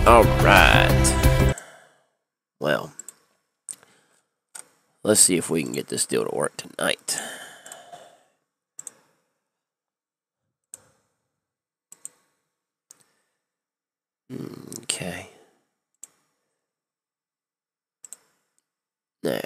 Alright. Well, let's see if we can get this deal to work tonight. Okay. Now.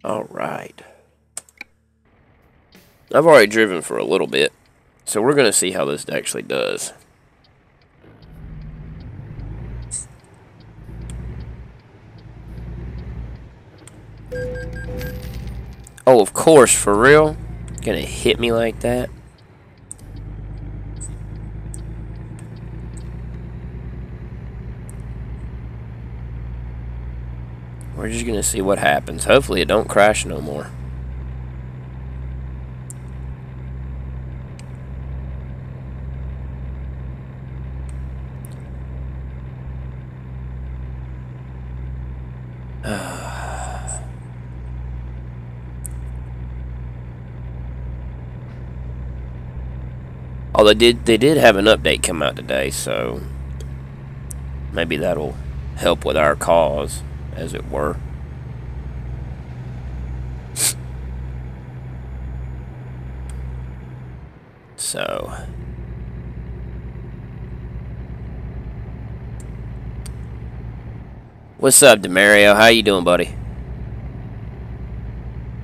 Alright. I've already driven for a little bit, so we're going to see how this actually does. Oh, of course, for real? Gonna hit me like that? We're just gonna see what happens. Hopefully it don't crash no more. Oh, they did have an update come out today, so maybe that'll help with our cause, as it were. So, what's up, Demario? How you doing, buddy?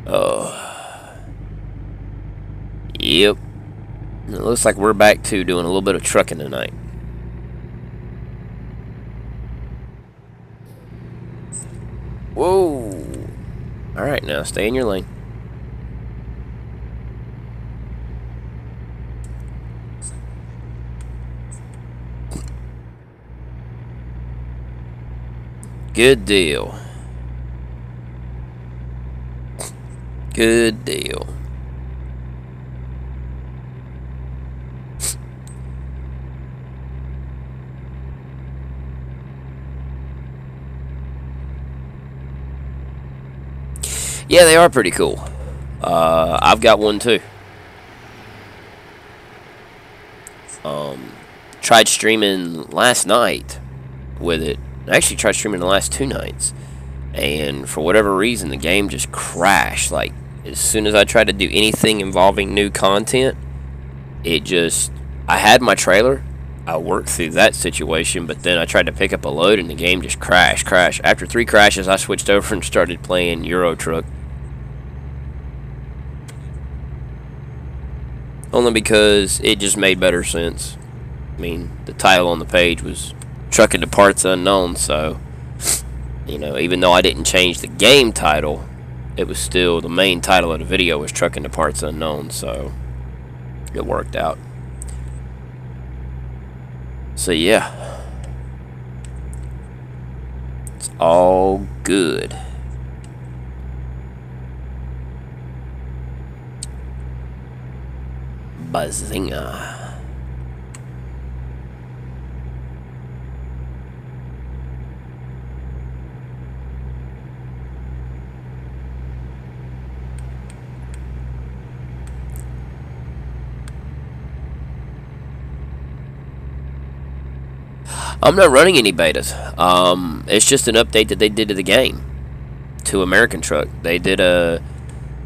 Oh, yep. It looks like we're back to doing a little bit of trucking tonight. Whoa! All right, now stay in your lane. Good deal. Good deal. Yeah, they are pretty cool. I've got one too. Tried streaming last night with it. I actually tried streaming the last 2 nights, and for whatever reason the game just crashed. Like, as soon as I tried to do anything involving new content, it just... I had my trailer, I worked through that situation, but then I tried to pick up a load and the game just crashed. After 3 crashes, I switched over and started playing Euro Truck. Only because it just made better sense. I mean, the title on the page was Trucking to Parts Unknown, so, you know, even though I didn't change the game title, it was still, the main title of the video was Trucking to Parts Unknown, so it worked out. So, yeah. It's all good. Bazinga. I'm not running any betas. It's just an update that they did to the game, to American Truck. They did the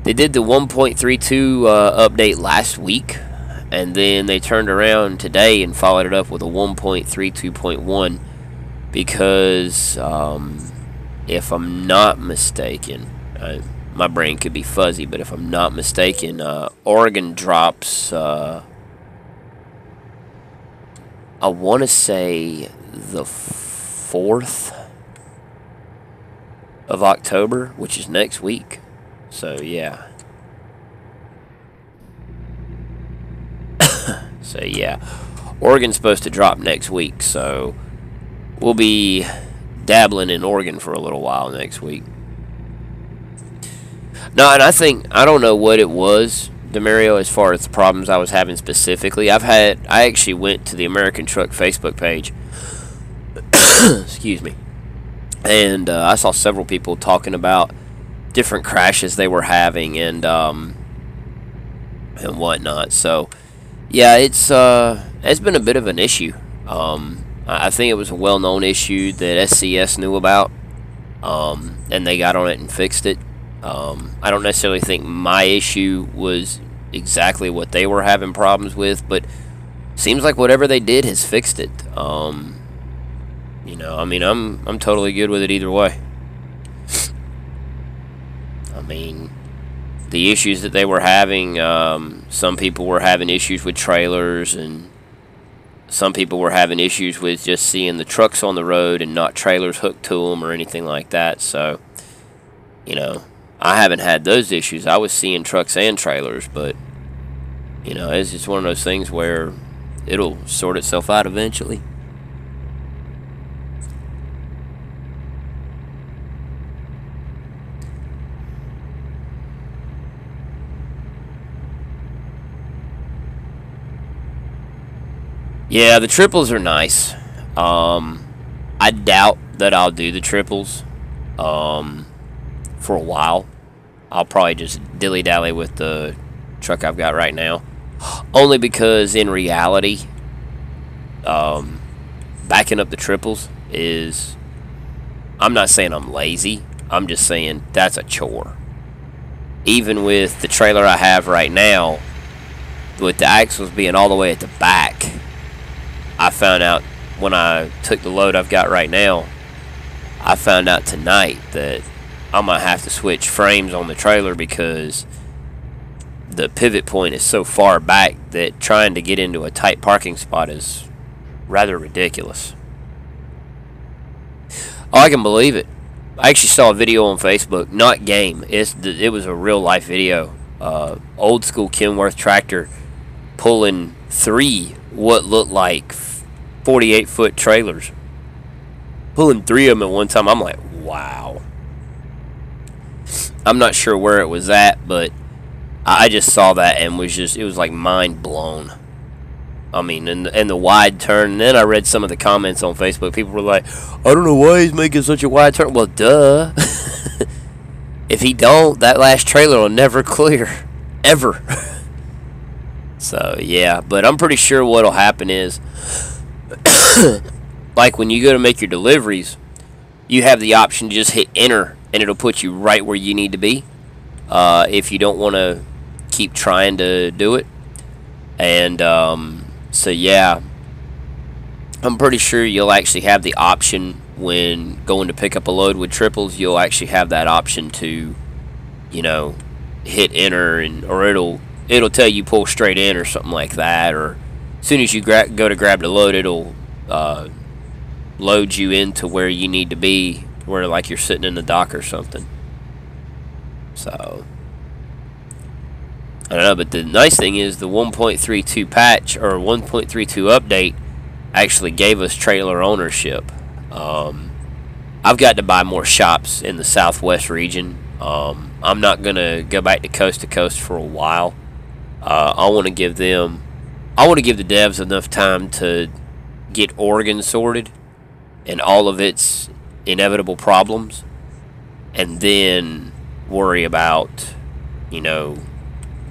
1.32 update last week, and then they turned around today and followed it up with a 1.32.1 because, if I'm not mistaken, my brain could be fuzzy, but if I'm not mistaken, Oregon drops, I want to say the 4th of October, which is next week. So, yeah. So, yeah. Oregon's supposed to drop next week, so we'll be dabbling in Oregon for a little while next week. No, and I don't know what it was, Demario, as far as the problems I was having specifically. I actually went to the American Truck Facebook page. Excuse me. And I saw several people talking about different crashes they were having and whatnot. So yeah, it's been a bit of an issue. I think it was a well-known issue that SCS knew about, and they got on it and fixed it. I don't necessarily think my issue was exactly what they were having problems with, but seems like whatever they did has fixed it. You know, I mean, I'm totally good with it either way. I mean, the issues that they were having, some people were having issues with trailers, and some people were having issues with just seeing the trucks on the road and not trailers hooked to them or anything like that. So, you know, I haven't had those issues. I was seeing trucks and trailers, but, you know, it's just one of those things where it'll sort itself out eventually. Yeah, the triples are nice. I doubt that I'll do the triples for a while. I'll probably just dilly-dally with the truck I've got right now. Only because, in reality, backing up the triples is... I'm not saying I'm lazy. I'm just saying that's a chore. Even with the trailer I have right now, with the axles being all the way at the back, I found out when I took the load I've got right now, I found out tonight that I might have to switch frames on the trailer because the pivot point is so far back that trying to get into a tight parking spot is rather ridiculous. Oh, I can believe it. I actually saw a video on Facebook, not game. It was a real life video. Old school Kenworth tractor pulling 3 what looked like 48-foot trailers. Pulling 3 of them at one time. I'm like, wow. I'm not sure where it was at, but I just saw that and it was like mind blown. I mean, and the wide turn. And then I read some of the comments on Facebook. People were like, I don't know why he's making such a wide turn. Well, duh. If he don't, that last trailer will never clear. Ever. So, yeah. But I'm pretty sure what'll happen is, like when you go to make your deliveries, you have the option to just hit enter, and it'll put you right where you need to be. If you don't want to keep trying to do it. And, so yeah, I'm pretty sure you'll actually have the option when going to pick up a load with triples. You'll actually have that option to, you know, hit enter, or it'll tell you pull straight in or something like that. Or as soon as you go to grab the load, it'll load you into where you need to be, where like you're sitting in the dock or something. So I don't know, but the nice thing is the 1.32 patch, or 1.32 update, actually gave us trailer ownership. I've got to buy more shops in the southwest region. I'm not going to go back to coast for a while. I want to give the devs enough time to get Oregon sorted and all of its inevitable problems, and then worry about, you know,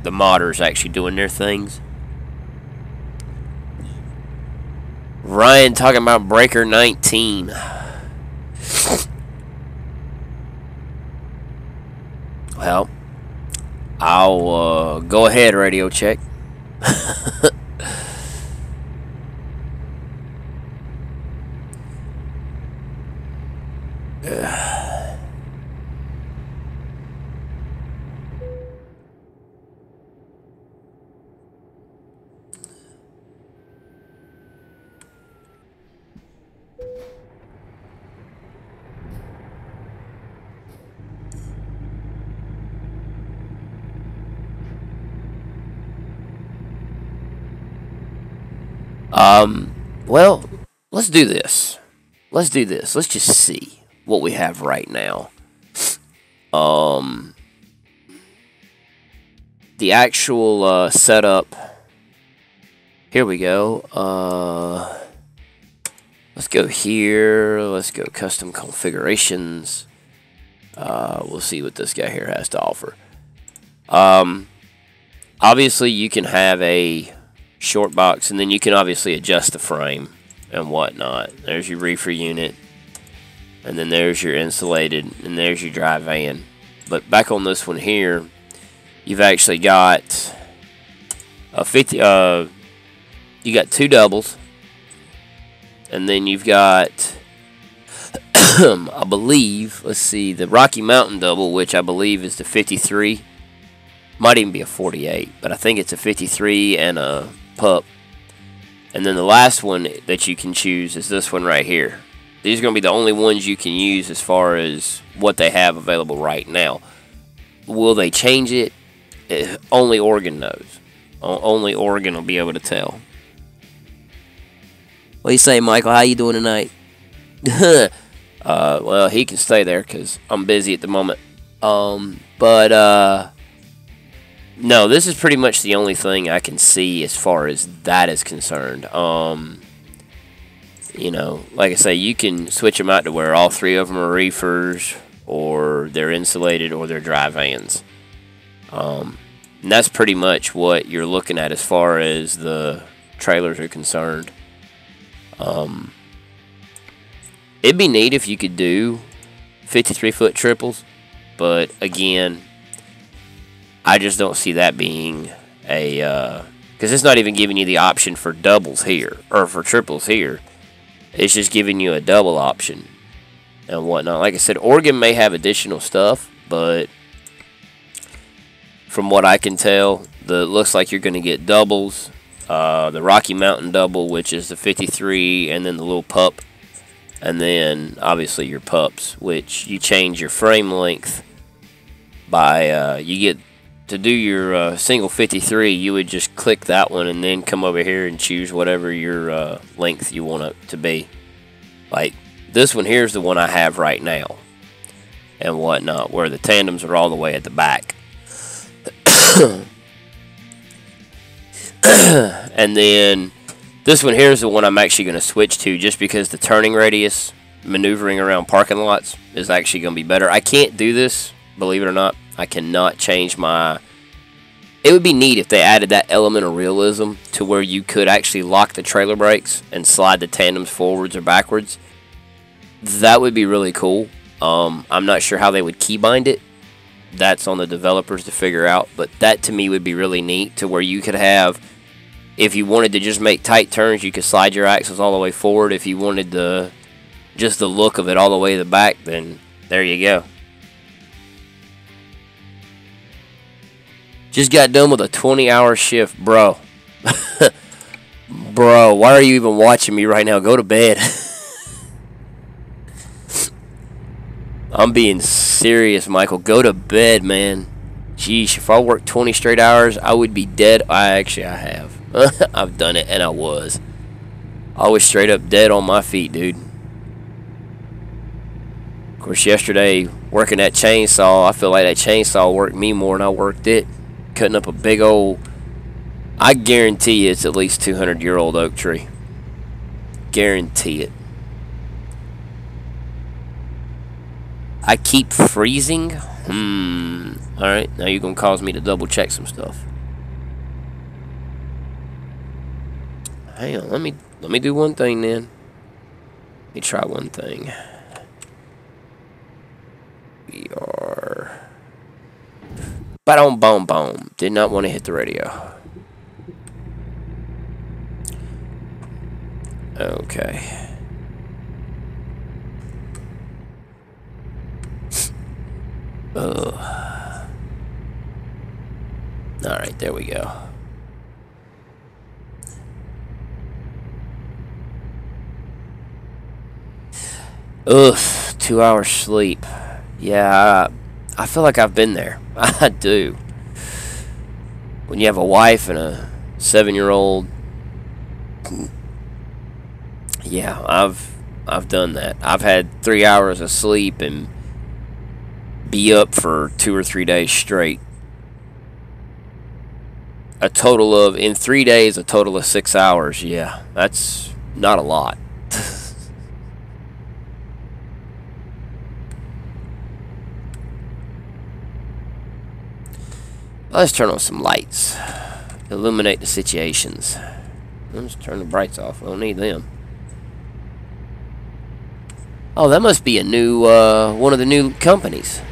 the modders actually doing their things. Ryan talking about Breaker 19. Well, I'll go ahead, radio check. Well, let's do this. Let's just see what we have right now. the actual setup. Here we go. Let's go here. Let's go custom configurations. We'll see what this guy here has to offer. Obviously, you can have a short box, and then you can obviously adjust the frame and whatnot. There's your reefer unit, and then there's your insulated, and there's your dry van. But back on this one here, you've actually got a 50. You got 2 doubles, and then you've got, I believe, let's see, the Rocky Mountain double, which I believe is the 53. Might even be a 48, but I think it's a 53 and a pup. And then the last one that you can choose is this one right here. These are going to be the only ones you can use as far as what they have available right now. Will they change it? Only Oregon knows. Only Oregon will be able to tell. What do you say, Michael? How you doing tonight? Well, he can stay there because I'm busy at the moment. No, this is pretty much the only thing I can see as far as that is concerned. You know, like I say, you can switch them out to where all 3 of them are reefers, or they're insulated, or they're dry vans. And that's pretty much what you're looking at as far as the trailers are concerned. It'd be neat if you could do 53-foot triples, but again, I just don't see that being a, because it's not even giving you the option for doubles here, or for triples here. It's just giving you a double option and whatnot. Like I said, Oregon may have additional stuff, but from what I can tell, it looks like you're going to get doubles. The Rocky Mountain double, which is the 53, and then the little pup. And then, obviously, your pups, which you change your frame length by, you get to do your single 53, you would just click that one and then come over here and choose whatever your length you want it to be. Like, this one here is the one I have right now and whatnot, where the tandems are all the way at the back. And then this one here is the one I'm actually going to switch to, just because the turning radius, maneuvering around parking lots, is actually going to be better. I can't do this, believe it or not. I cannot change my... It would be neat if they added that element of realism to where you could actually lock the trailer brakes and slide the tandems forwards or backwards. That would be really cool. I'm not sure how they would keybind it. That's on the developers to figure out. But that to me would be really neat, to where you could have... If you wanted to just make tight turns, you could slide your axles all the way forward. If you wanted just the look of it all the way to the back, then there you go. Just got done with a 20-hour shift, bro. Bro, why are you even watching me right now? Go to bed. I'm being serious, Michael. Go to bed, man. Jeez, if I worked 20 straight hours, I would be dead. I have. I've done it, and I was straight up dead on my feet, dude. Of course, yesterday, working that chainsaw, I feel like that chainsaw worked me more than I worked it. Cutting up a big old... I guarantee it's at least 200-year-old oak tree. Guarantee it. I keep freezing? Alright, now you're going to cause me to double check some stuff. Hang on, let me do one thing then. Let me try one thing. We are... Ba-dum, boom, boom. Did not want to hit the radio. Okay. Alright, there we go. Ugh, 2 hours sleep. Yeah, I feel like I've been there. I do. When you have a wife and a 7-year-old, yeah, I've done that. I've had 3 hours of sleep and be up for 2 or 3 days straight. A total of, in 3 days, a total of 6 hours. Yeah, that's not a lot. Let's turn on some lights. Illuminate the situations. Let's turn the brights off. We don't need them. Oh, that must be a new, one of the new companies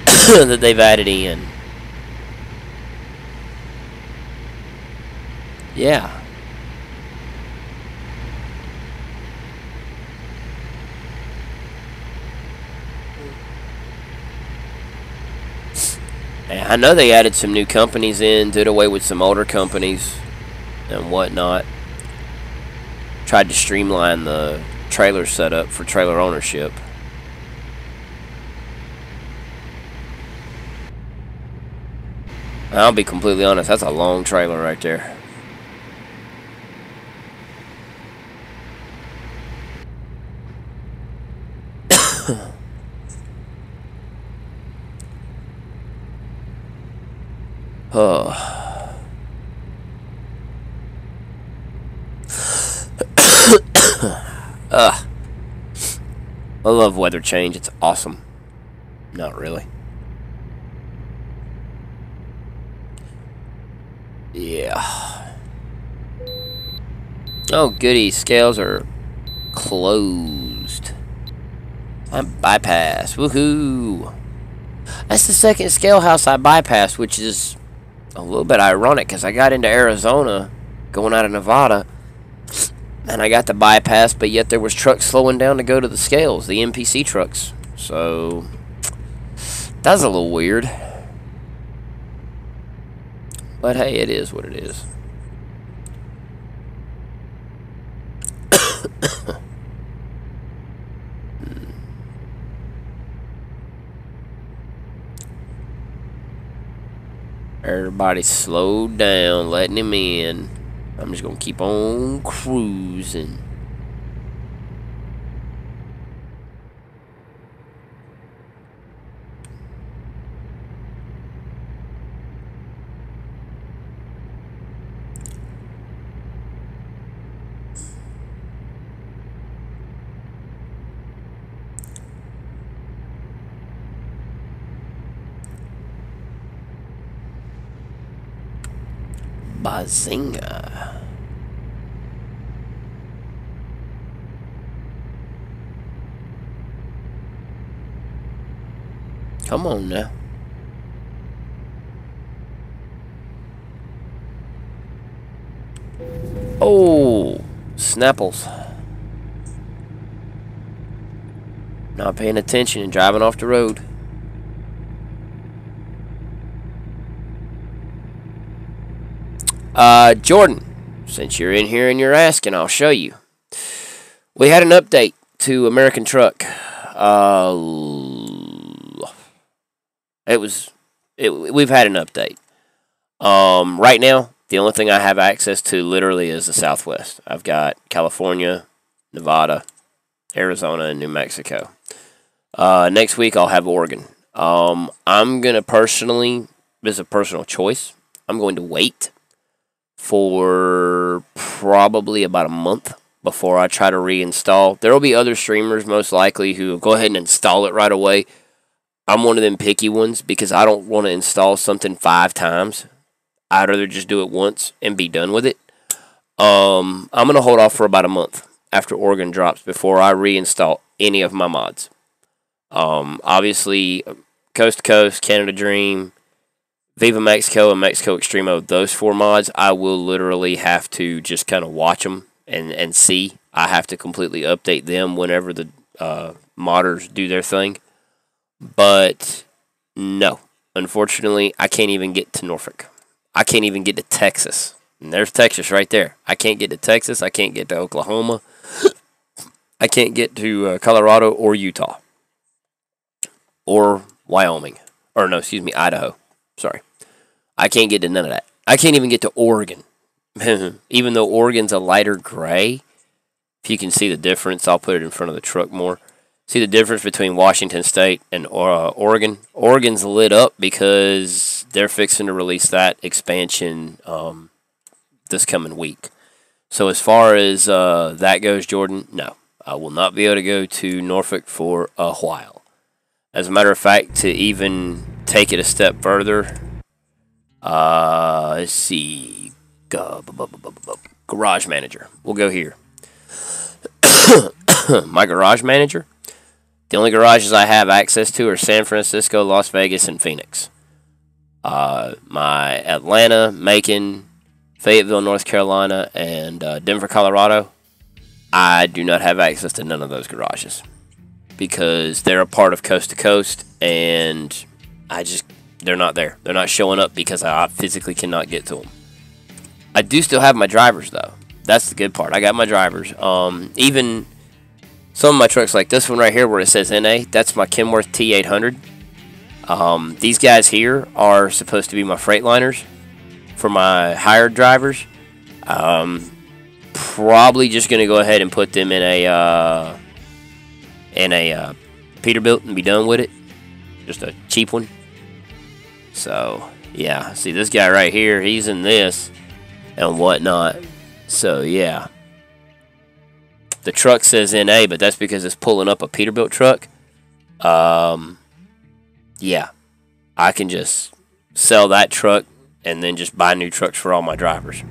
that they've added in. Yeah. I know they added some new companies in, did away with some older companies and whatnot. Tried to streamline the trailer setup for trailer ownership. I'll be completely honest, that's a long trailer right there. Oh. I love weather change. It's awesome. Not really. Yeah. Oh, goody. Scales are closed. I'm bypassed. Woohoo. That's the second scale house I bypassed, which is a little bit ironic because I got into Arizona going out of Nevada and I got the bypass, but yet there was trucks slowing down to go to the scales, the NPC trucks. So that's a little weird. But hey, it is what it is. Everybody slowed down, letting him in. I'm just gonna keep on cruising. Bazinga. Come on now. Oh, Snapples. Not paying attention and driving off the road. Jordan, since you're in here and you're asking, I'll show you. We had an update to American Truck. We've had an update. Right now, the only thing I have access to literally is the Southwest. I've got California, Nevada, Arizona, and New Mexico. Next week, I'll have Oregon. I'm going to personally, this is a personal choice, I'm going to wait for probably about a month before I try to reinstall. There will be other streamers most likely who will go ahead and install it right away. I'm one of them picky ones because I don't want to install something 5 times. I'd rather just do it once and be done with it. I'm going to hold off for about a month after Oregon drops before I reinstall any of my mods. Obviously, Coast to Coast, Canada Dream, Viva Mexico, and Mexico Extremo, those 4 mods, I will literally have to just kind of watch them and see. I have to completely update them whenever the modders do their thing. But no, unfortunately, I can't even get to Norfolk. I can't even get to Texas. And there's Texas right there. I can't get to Texas. I can't get to Oklahoma. I can't get to Colorado or Utah. Or Wyoming. Or no, excuse me, Idaho. Sorry. I can't get to none of that. I can't even get to Oregon. Even though Oregon's a lighter gray. If you can see the difference, I'll put it in front of the truck more. See the difference between Washington State and Oregon? Oregon's lit up because they're fixing to release that expansion this coming week. So as far as that goes, Jordan, no. I will not be able to go to Norfolk for a while. As a matter of fact, to even take it a step further, let's see. Garage Manager. We'll go here. My Garage Manager, the only garages I have access to are San Francisco, Las Vegas, and Phoenix. My Atlanta, Macon, Fayetteville, North Carolina, and Denver, Colorado, I do not have access to none of those garages because they're a part of Coast to Coast, and they're not there. They're not showing up because I physically cannot get to them. I do still have my drivers, though. That's the good part. I got my drivers. Even some of my trucks, like this one right here where it says NA, that's my Kenworth T800. These guys here are supposed to be my Freightliners for my hired drivers. Probably just going to go ahead and put them in a Peterbilt and be done with it. Just a cheap one. So, yeah. See, this guy right here, he's in this and whatnot. So, yeah. The truck says NA, but that's because it's pulling up a Peterbilt truck. Yeah. I can just sell that truck and then just buy new trucks for all my drivers,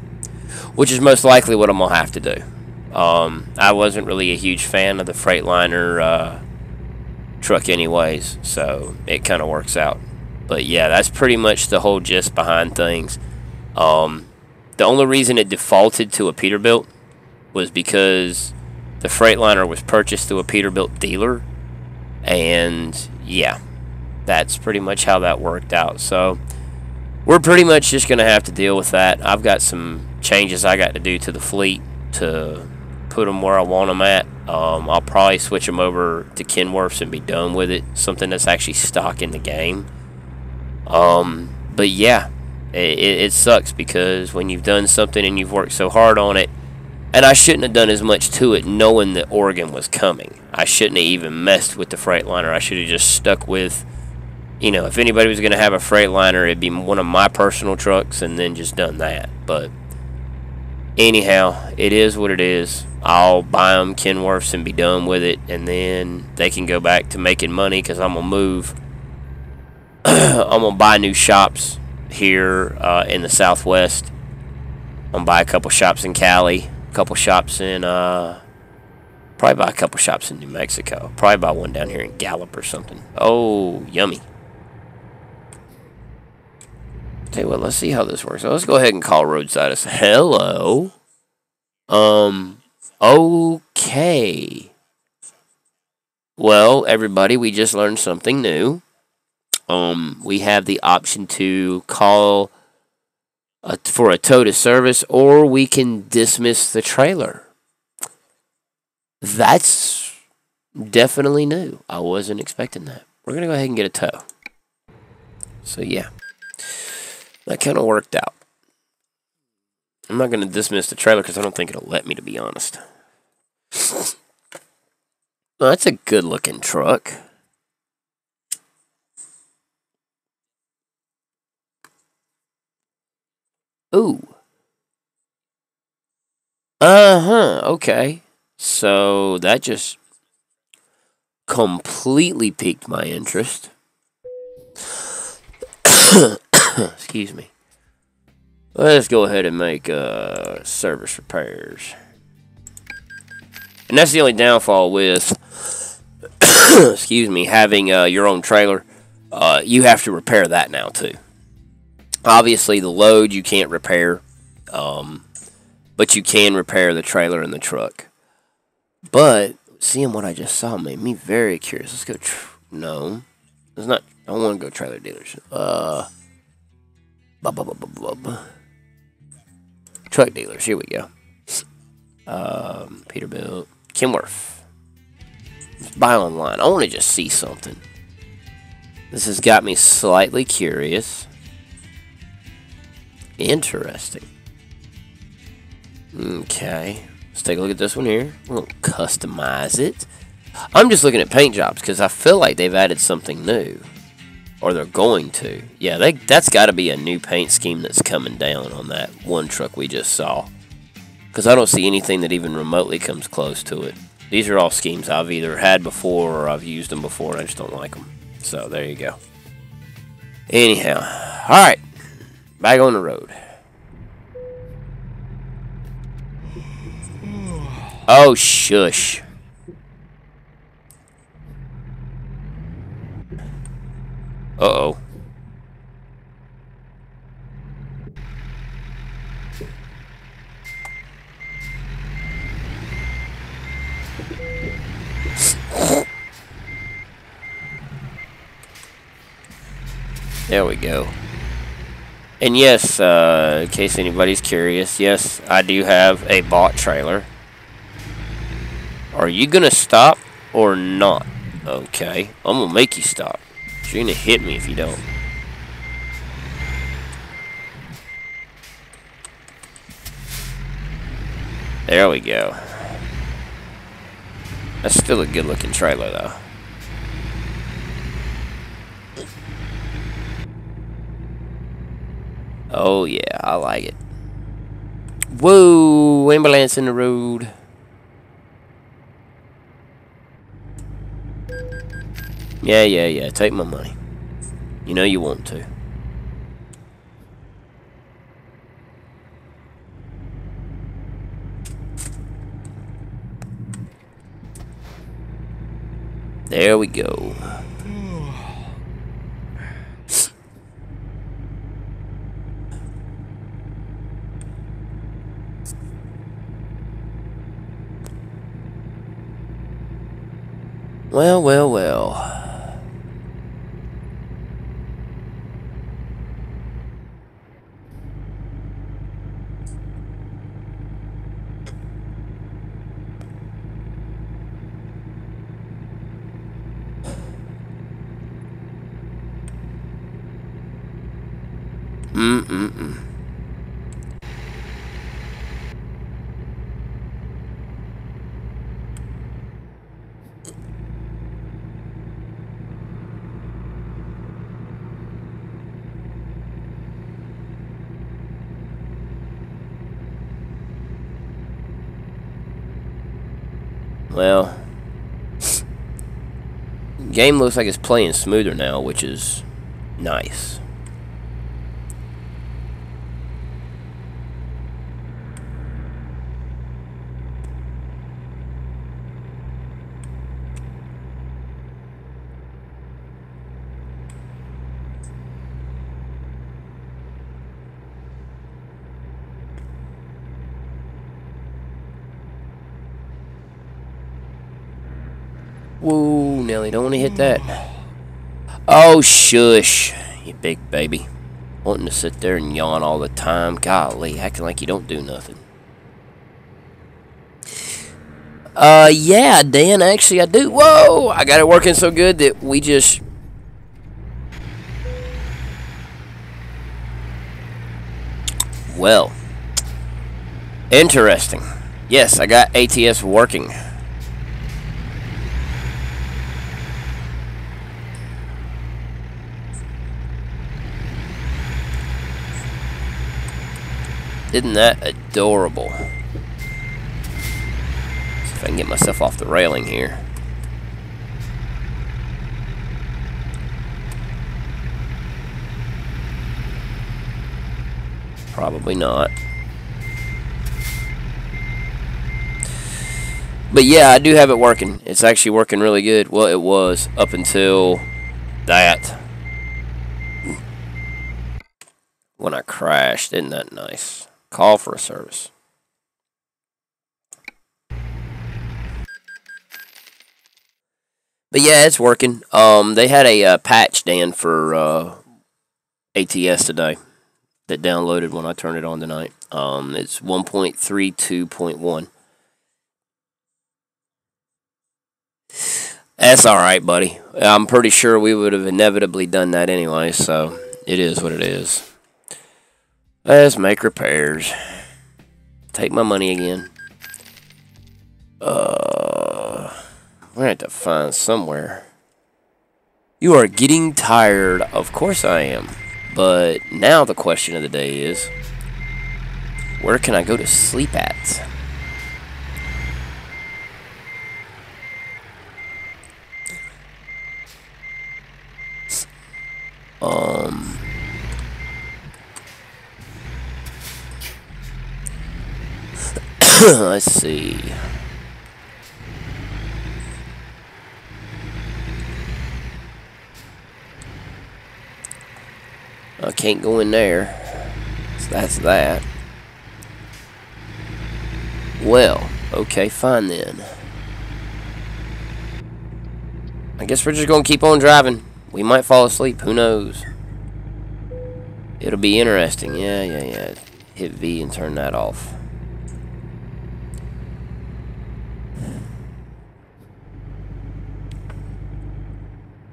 which is most likely what I'm going to have to do. I wasn't really a huge fan of the Freightliner truck anyways, so it kind of works out. But yeah, that's pretty much the whole gist behind things. The only reason it defaulted to a Peterbilt was because the Freightliner was purchased through a Peterbilt dealer, and yeah, that's pretty much how that worked out. So we're pretty much just going to have to deal with that. I've got some changes I got to do to the fleet to put them where I want them at. I'll probably switch them over to Kenworths and be done with it. Something that's actually stock in the game. But yeah, it sucks because when you've done something and you've worked so hard on it, and I shouldn't have done as much to it knowing that Oregon was coming. I shouldn't have even messed with the Freightliner. I should have just stuck with, you know, if anybody was going to have a Freightliner, it'd be one of my personal trucks and then just done that. But anyhow, it is what it is. I'll buy them Kenworths and be done with it, and then they can go back to making money because I'm going to move. I'm going to buy new shops here in the Southwest. I'm going to buy a couple shops in Cali, a couple shops in, probably buy a couple shops in New Mexico. Probably buy one down here in Gallup or something. Oh, yummy. Tell you what, let's see how this works. So let's go ahead and call roadside. Hello. Okay. Well, everybody, we just learned something new. We have the option to call for a tow to service, or we can dismiss the trailer. That's definitely new. I wasn't expecting that. We're going to go ahead and get a tow. So, yeah. That kind of worked out. I'm not going to dismiss the trailer because I don't think it'll let me, to be honest. Well, that's a good-looking truck. Ooh. Okay. So, that just completely piqued my interest. Excuse me. Let's go ahead and make service repairs. And that's the only downfall with, excuse me, having your own trailer. You have to repair that now too. Obviously, the load you can't repair, but you can repair the trailer and the truck. But seeing what I just saw made me very curious. Let's go. No, it's not. I don't want to go trailer dealers. Truck dealers. Here we go. Peterbilt, Kenworth. Let's buy online. I want to just see something. This has got me slightly curious. Interesting. Okay. Let's take a look at this one here. We're going to customize it. I'm just looking at paint jobs because I feel like they've added something new. Or they're going to. Yeah, that's got to be a new paint scheme that's coming down on that one truck we just saw. Because I don't see anything that even remotely comes close to it. These are all schemes I've either had before or I've used them before and I just don't like them. So, there you go. Anyhow. Alright. Back on the road. Oh, shush. Uh-oh. There we go. And yes, in case anybody's curious, yes, I do have a bought trailer. Are you gonna stop or not? Okay, I'm gonna make you stop. You're gonna hit me if you don't. There we go. That's still a good looking trailer though. Oh yeah, I like it. Whoa, ambulance in the road. Yeah, take my money. You know you want to. There we go. Well. Well, game looks like it's playing smoother now, which is nice. Whoa, Nelly, don't want to hit that. Oh, shush, you big baby. Wanting to sit there and yawn all the time. Golly, acting like you don't do nothing. Yeah, Dan, actually I do. Whoa, I got it working so good that we just... Well, interesting. Yes, I got ATS working. Isn't that adorable? See if I can get myself off the railing here. Probably not. But yeah, I do have it working. It's actually working really good. Well, it was up until that. When I crashed. Isn't that nice? Call for a service. But yeah, it's working. They had a patch, Dan, for ATS today that downloaded when I turned it on tonight. It's 1.32.1. That's alright, buddy. I'm pretty sure we would have inevitably done that anyway, so it is what it is. Let's make repairs. Take my money again. We're gonna have to find somewhere. You are getting tired. Of course I am. But now the question of the day is, where can I go to sleep at? Let's see. I can't go in there. So that's that. Well, okay, fine then. I guess we're just gonna keep on driving. We might fall asleep, who knows? It'll be interesting. Yeah. Hit V and turn that off.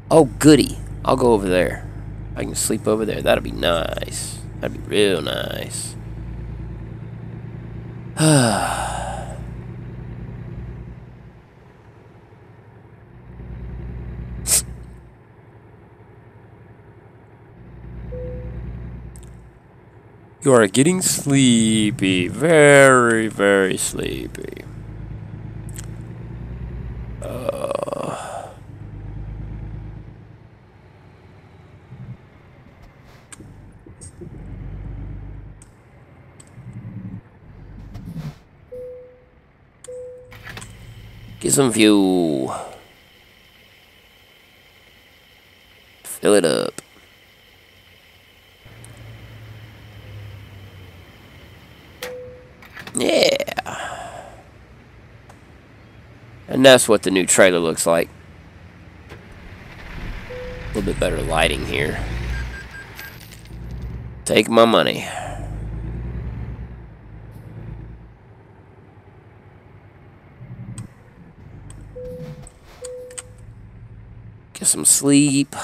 Oh, goody. I'll go over there. I can sleep over there. That'll be nice. That'd be real nice. You are getting sleepy. Very, very sleepy. Get some fuel. Fill it up. Yeah. And that's what the new trailer looks like. A little bit better lighting here. Take my money. Get some sleep.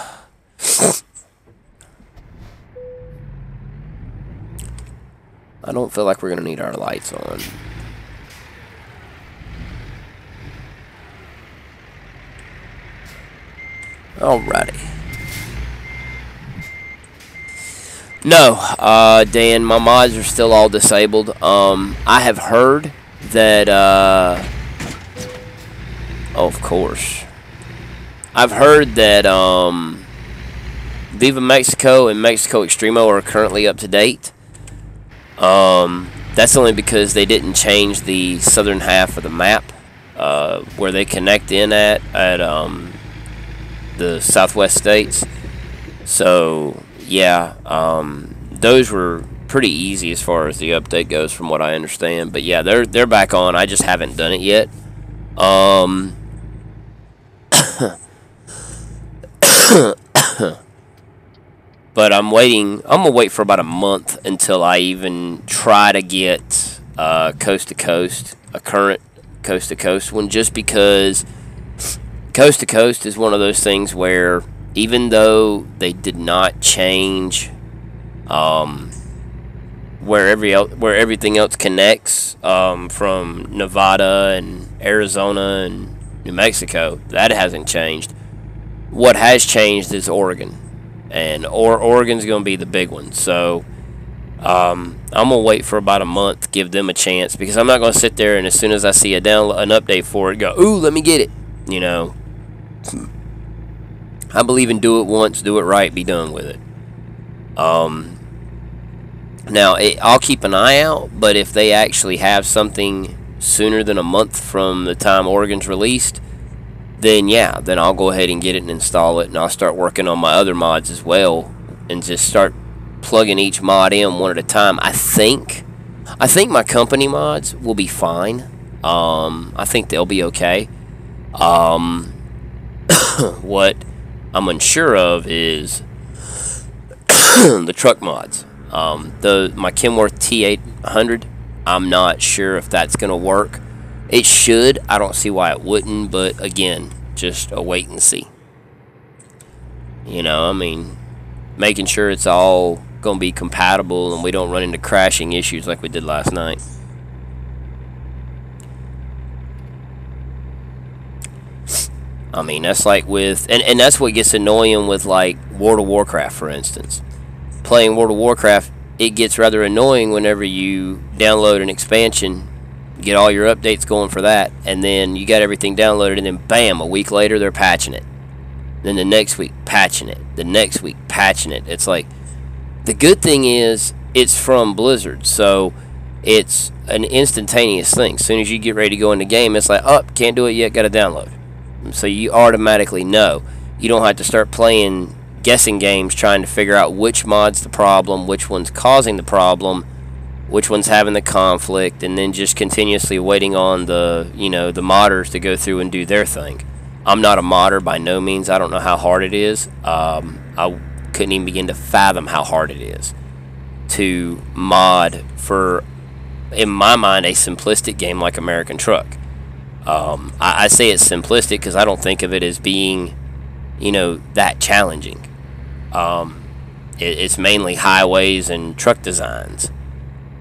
I don't feel like we're gonna need our lights on. Alrighty. No, Dan, my mods are still all disabled. I have heard that, oh, of course. I've heard that, Viva Mexico and Mexico Extremo are currently up to date. That's only because they didn't change the southern half of the map, where they connect in at the southwest states. So, yeah, those were pretty easy as far as the update goes from what I understand. But yeah, they're back on. I just haven't done it yet. But I'm waiting. I'm gonna wait for about a month until I even try to get coast to coast, a current coast to coast one, just because coast to coast is one of those things where even though they did not change where everything else connects, from Nevada and Arizona and New Mexico, that hasn't changed. What has changed is Oregon. And Oregon's going to be the big one. So, I'm going to wait for about a month, give them a chance. Because I'm not going to sit there and as soon as I see an update for it, go, ooh, let me get it. You know. I believe in do it once, do it right, be done with it. Now, I'll keep an eye out. But if they actually have something sooner than a month from the time Oregon's released, then yeah, then I'll go ahead and get it and install it, and I'll start working on my other mods as well, and just start plugging each mod in one at a time. I think my company mods will be fine. I think they'll be okay. What I'm unsure of is the truck mods. My Kenworth T800, I'm not sure if that's gonna work. It should. I don't see why it wouldn't, but again, just a wait and see. You know, I mean, making sure it's all going to be compatible and we don't run into crashing issues like we did last night. I mean, that's like with, and that's what gets annoying with like World of Warcraft, for instance. Playing World of Warcraft, it gets rather annoying whenever you download an expansion, get all your updates going for that, and then you got everything downloaded, and then bam, a week later they're patching it. Then the next week patching it. The next week patching it. It's like, the good thing is it's from Blizzard, so it's an instantaneous thing. As soon as you get ready to go in the game, it's like, oh, can't do it yet, got to download. So you automatically know. You don't have to start playing guessing games trying to figure out which mod's the problem, which one's causing the problem, which one's having the conflict, and then just continuously waiting on the, the modders to go through and do their thing. I'm not a modder by no means. I don't know how hard it is. I couldn't even begin to fathom how hard it is to mod for, in my mind, a simplistic game like American Truck. I say it's simplistic because I don't think of it as being, that challenging. It's mainly highways and truck designs.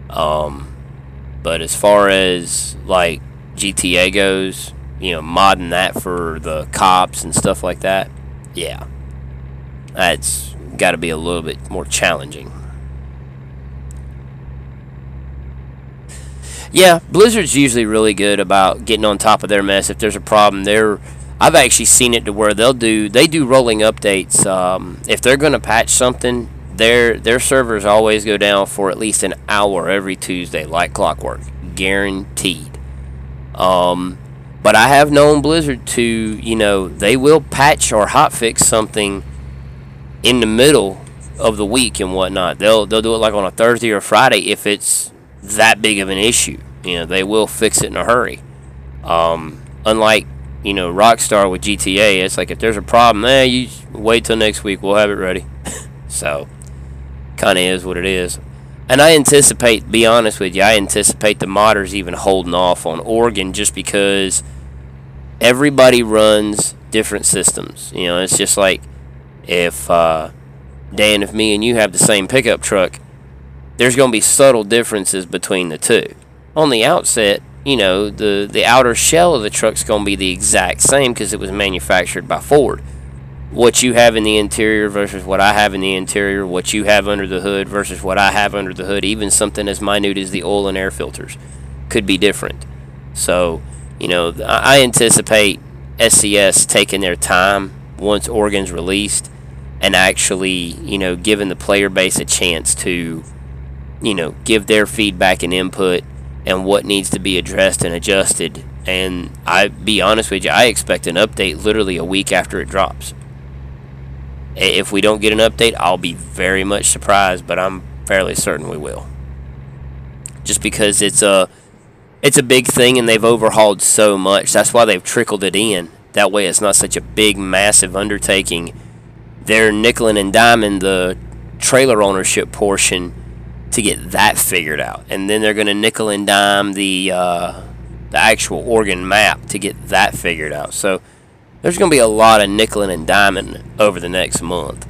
But as far as like GTA goes, modding that for the cops and stuff like that, yeah, that's got to be a little bit more challenging. Yeah, Blizzard's usually really good about getting on top of their mess. If there's a problem, I've actually seen it to where they do rolling updates. If they're going to patch something, their servers always go down for at least an hour every Tuesday, like clockwork, guaranteed. But I have known Blizzard to, they will patch or hotfix something in the middle of the week and whatnot. They'll do it like on a Thursday or Friday if it's that big of an issue. They will fix it in a hurry. Unlike, Rockstar with GTA, it's like if there's a problem, you wait till next week, we'll have it ready. So, kind of is what it is. And I anticipate, be honest with you, I anticipate the modders even holding off on Oregon just because everybody runs different systems. It's just like if, Dan, if me and you have the same pickup truck, there's going to be subtle differences between the two. On the outset, the outer shell of the truck's going to be the exact same because it was manufactured by Ford. What you have in the interior versus what I have in the interior, what you have under the hood versus what I have under the hood, even something as minute as the oil and air filters could be different. So, I anticipate SCS taking their time once Oregon's released and actually, giving the player base a chance to give their feedback and input and what needs to be addressed and adjusted. And I be honest with you, I expect an update literally a week after it drops. If we don't get an update, I'll be very much surprised, but I'm fairly certain we will. Just because it's a big thing and they've overhauled so much. That's why they've trickled it in. That way it's not such a big, massive undertaking. They're nickeling and diming the trailer ownership portion to get that figured out, and then they're going to nickel and dime the actual Oregon map to get that figured out. So there's going to be a lot of nickeling and diming over the next month.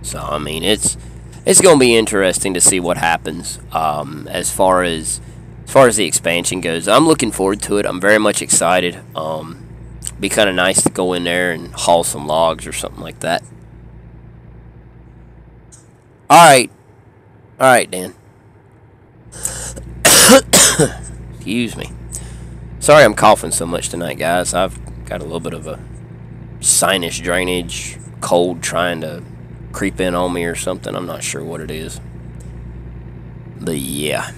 So I mean, it's going to be interesting to see what happens as far as the expansion goes. I'm looking forward to it. I'm very much excited. Be kind of nice to go in there and haul some logs or something like that. Alright, Dan. Excuse me. Sorry I'm coughing so much tonight, guys. I've got a little bit of a sinus drainage, cold trying to creep in on me or something. I'm not sure what it is. But yeah.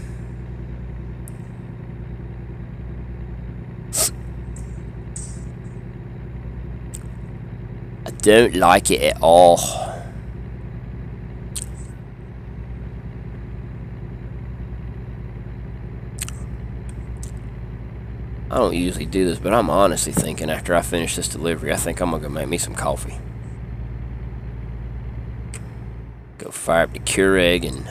I don't like it at all. I don't usually do this, but I'm honestly thinking after I finish this delivery, I think I'm going to go make me some coffee. Go fire up the Keurig and,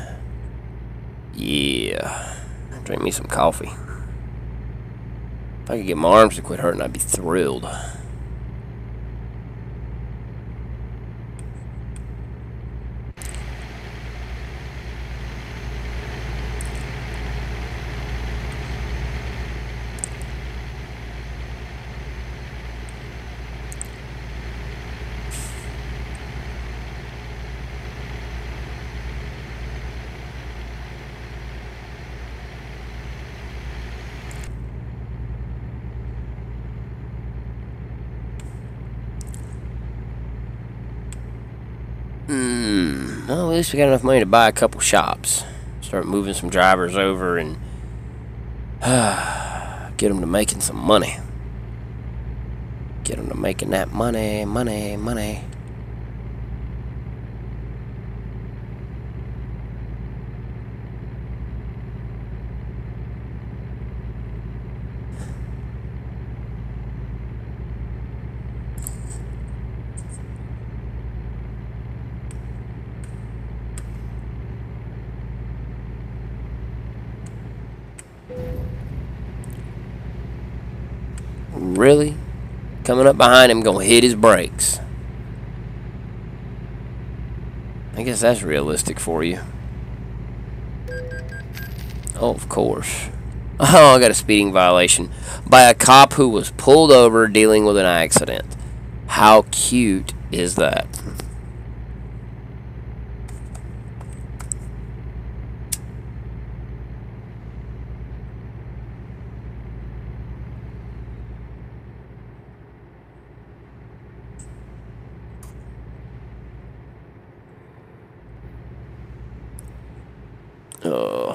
yeah, drink me some coffee. If I could get my arms to quit hurting, I'd be thrilled. Well, at least we got enough money to buy a couple shops. Start moving some drivers over and get them to making some money. Get them to making that money. Really? Coming up behind him, gonna hit his brakes. I guess that's realistic for you. Oh, of course. Oh, I got a speeding violation by a cop who was pulled over dealing with an accident. How cute is that? Oh,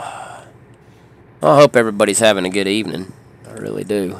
I hope everybody's having a good evening. I really do.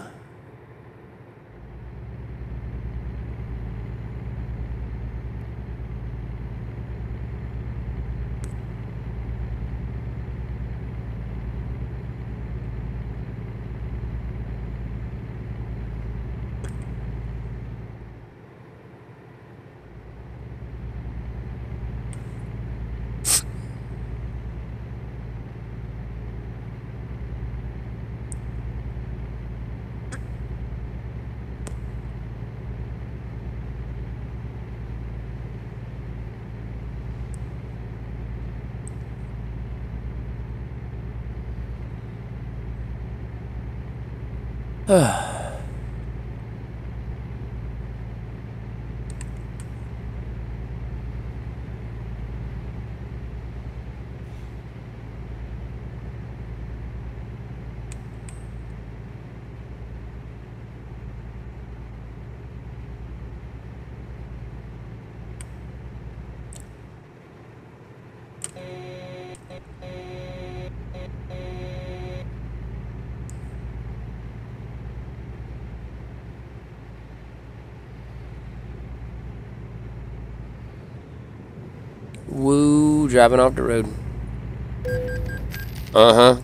Woo, driving off the road.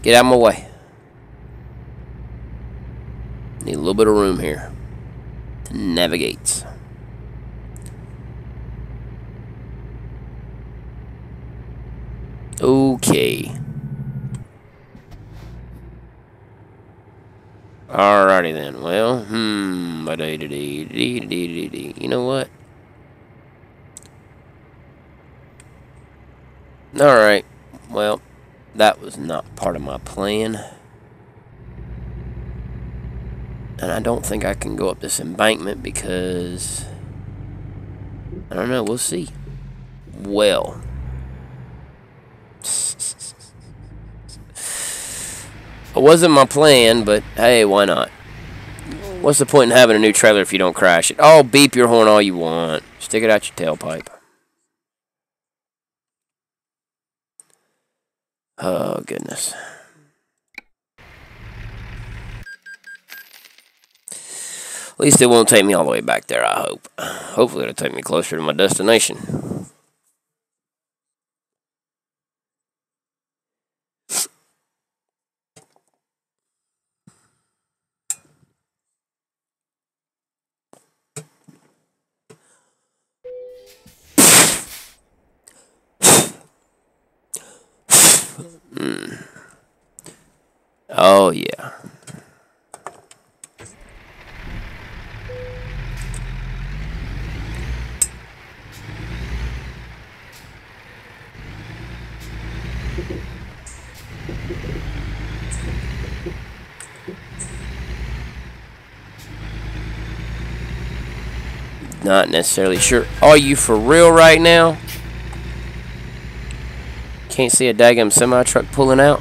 Get out of my way. Need a little bit of room here to navigate. Okay. Alrighty then. Well, you know what? Alright. Well, that was not part of my plan. And I don't think I can go up this embankment because... I don't know. We'll see. Well. It wasn't my plan, but hey, why not? What's the point in having a new trailer if you don't crash it? Oh, beep your horn all you want. Stick it out your tailpipe. Oh, goodness. At least it won't take me all the way back there, I hope. Hopefully it'll take me closer to my destination. Oh, yeah. Not necessarily sure. Are you for real right now? Can't see a daggum semi-truck pulling out?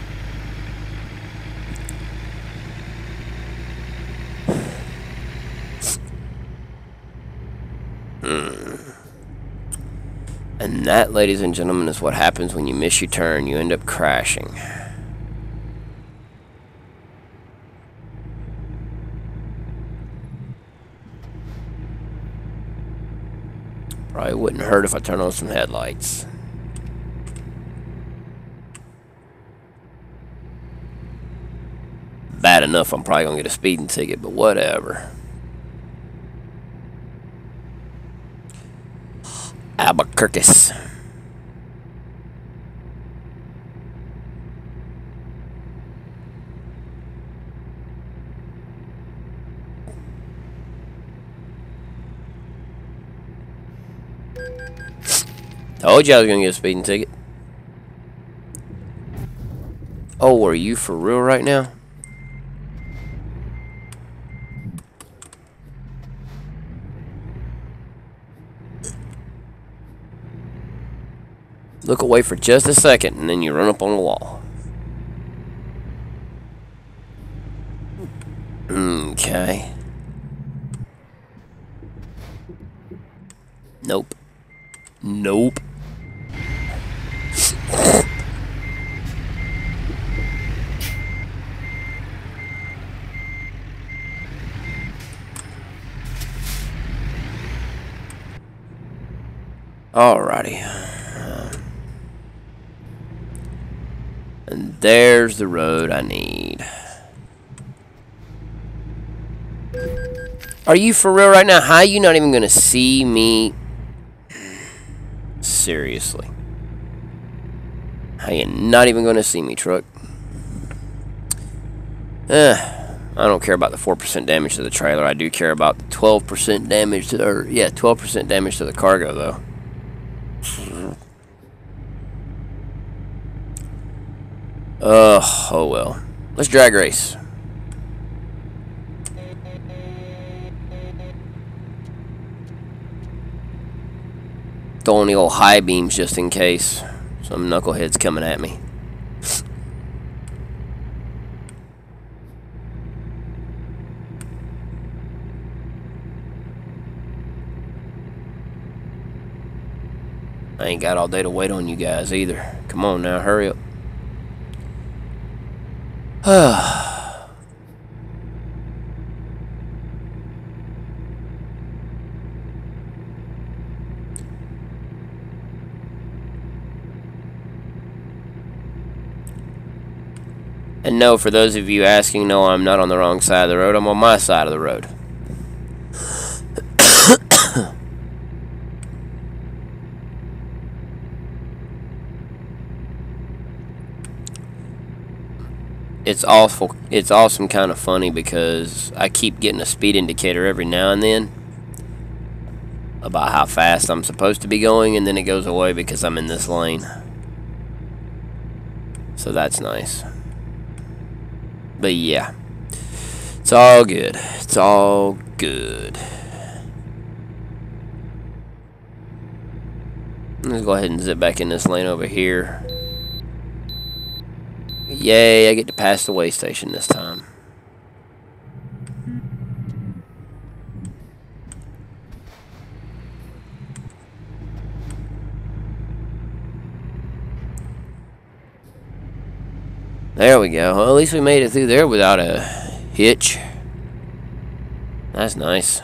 And that, ladies and gentlemen, is what happens when you miss your turn. You end up crashing. Probably wouldn't hurt if I turn on some headlights. Bad enough, I'm probably going to get a speeding ticket, but whatever. Albuquerque. Told you I was going to get a speeding ticket. Oh, are you for real right now? Look away for just a second, and then you run up on the wall. Okay. Nope. Nope. Alrighty. And there's the road I need. Are you for real right now? How are you not even gonna see me? Seriously. How you not even gonna see me, truck? I don't care about the 4% damage to the trailer. I do care about the 12% damage to, 12% damage to the cargo, though. Oh well. Let's drag race. Throwing the old high beams just in case some knucklehead's coming at me. I ain't got all day to wait on you guys either. Come on now, hurry up. And no, for those of you asking, no, I'm not on the wrong side of the road. I'm on my side of the road. It's awful. It's awesome, kind of funny, because I keep getting a speed indicator every now and then about how fast I'm supposed to be going, and then it goes away because I'm in this lane. So that's nice. But yeah, it's all good. It's all good. Let's go ahead and zip back in this lane over here. Yay, I get to pass the way station this time. There we go. Well, at least we made it through there without a hitch. That's nice.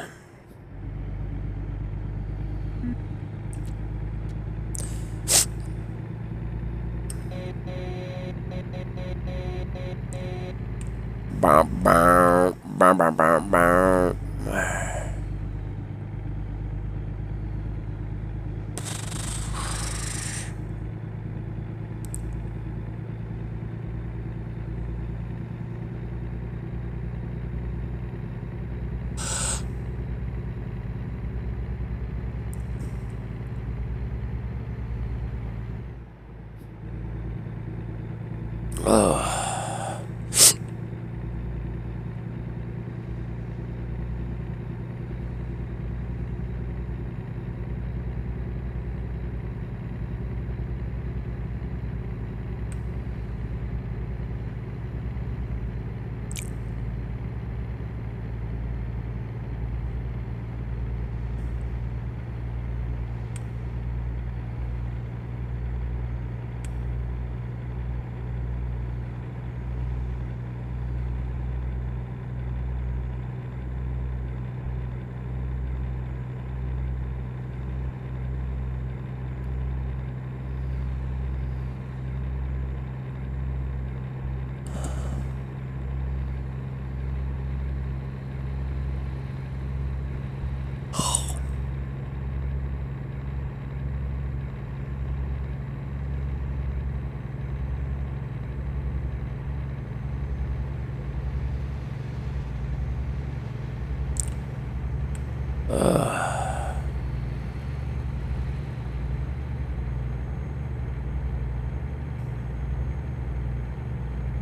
Bam, bam, bam, bam, bam, bam. Oh.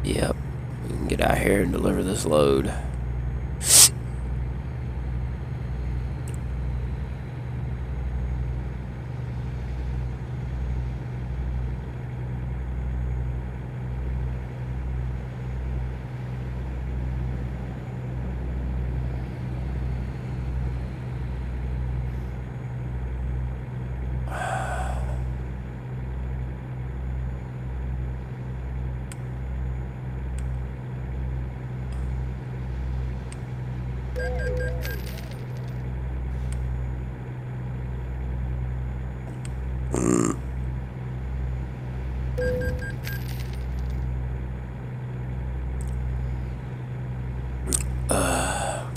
Yep. We can get out here and deliver this load.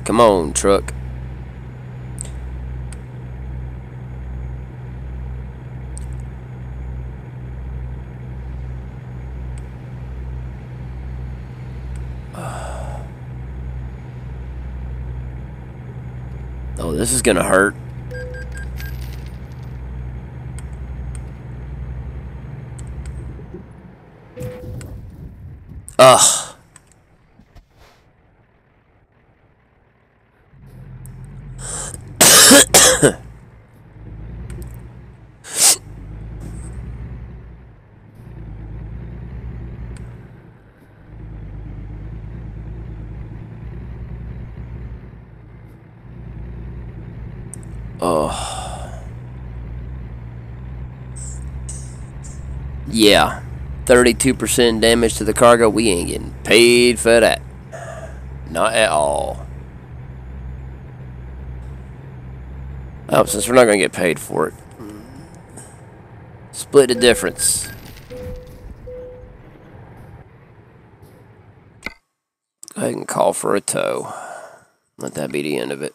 Come on, truck. Oh, this is gonna hurt. Ugh. Oh. Yeah. 32% damage to the cargo. We ain't getting paid for that. Not at all. Oh, since we're not going to get paid for it. Split the difference. Go ahead and call for a tow. Let that be the end of it.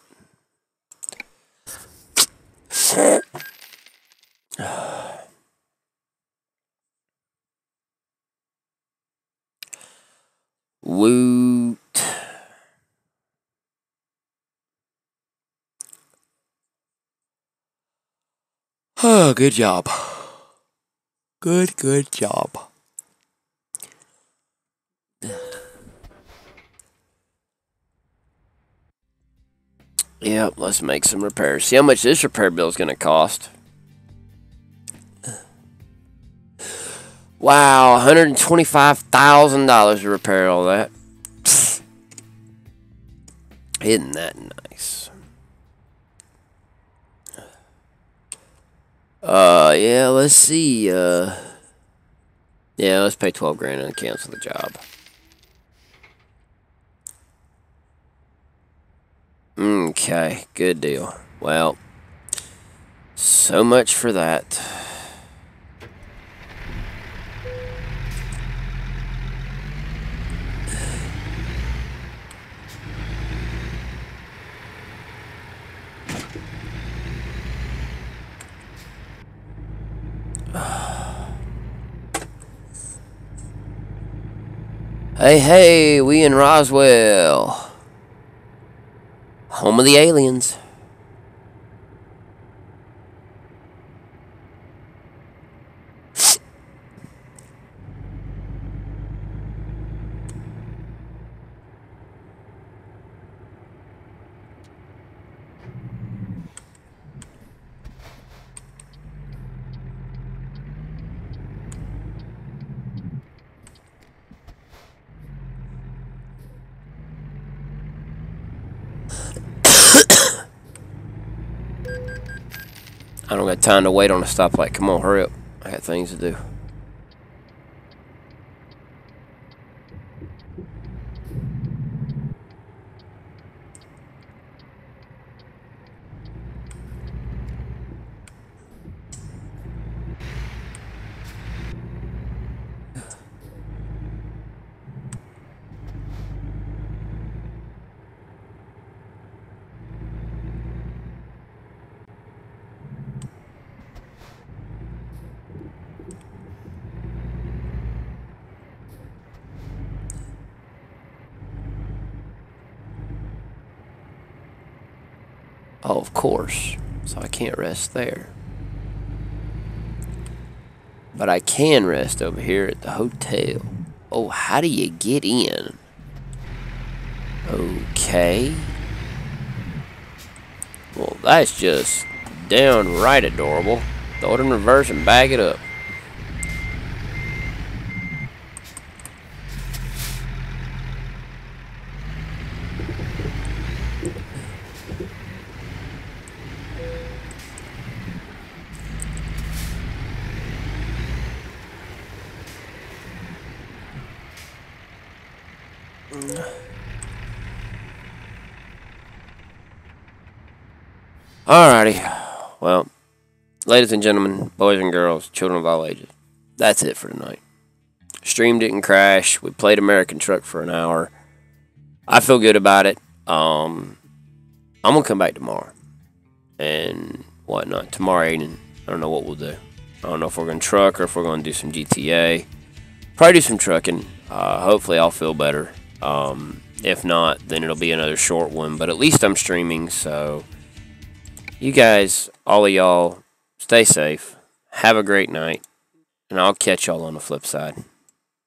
Woot. Oh, good job. Good job. Yep, let's make some repairs. See how much this repair bill is going to cost. Wow, $125,000 to repair all that. Pfft. Isn't that nice? Yeah, let's see. Yeah, let's pay 12 grand and cancel the job. Okay, good deal. Well, so much for that. Hey, we in Roswell. Home of the aliens. I don't got time to wait on a stoplight. Come on, hurry up. I got things to do. Oh, of course. So I can't rest there. But I can rest over here at the hotel. Oh, how do you get in? Okay. Well, that's just downright adorable. Throw it in reverse and bag it up. Alrighty. Well, ladies and gentlemen, boys and girls, children of all ages, that's it for tonight. Stream didn't crash. We played American Truck for an hour. I feel good about it. I'm gonna come back tomorrow and whatnot. Tomorrow evening, I don't know what we'll do. I don't know if we're gonna truck or if we're gonna do some GTA. Probably do some trucking. Hopefully, I'll feel better. If not, then it'll be another short one. But at least I'm streaming, so you guys, all of y'all, stay safe. Have a great night, and I'll catch y'all on the flip side.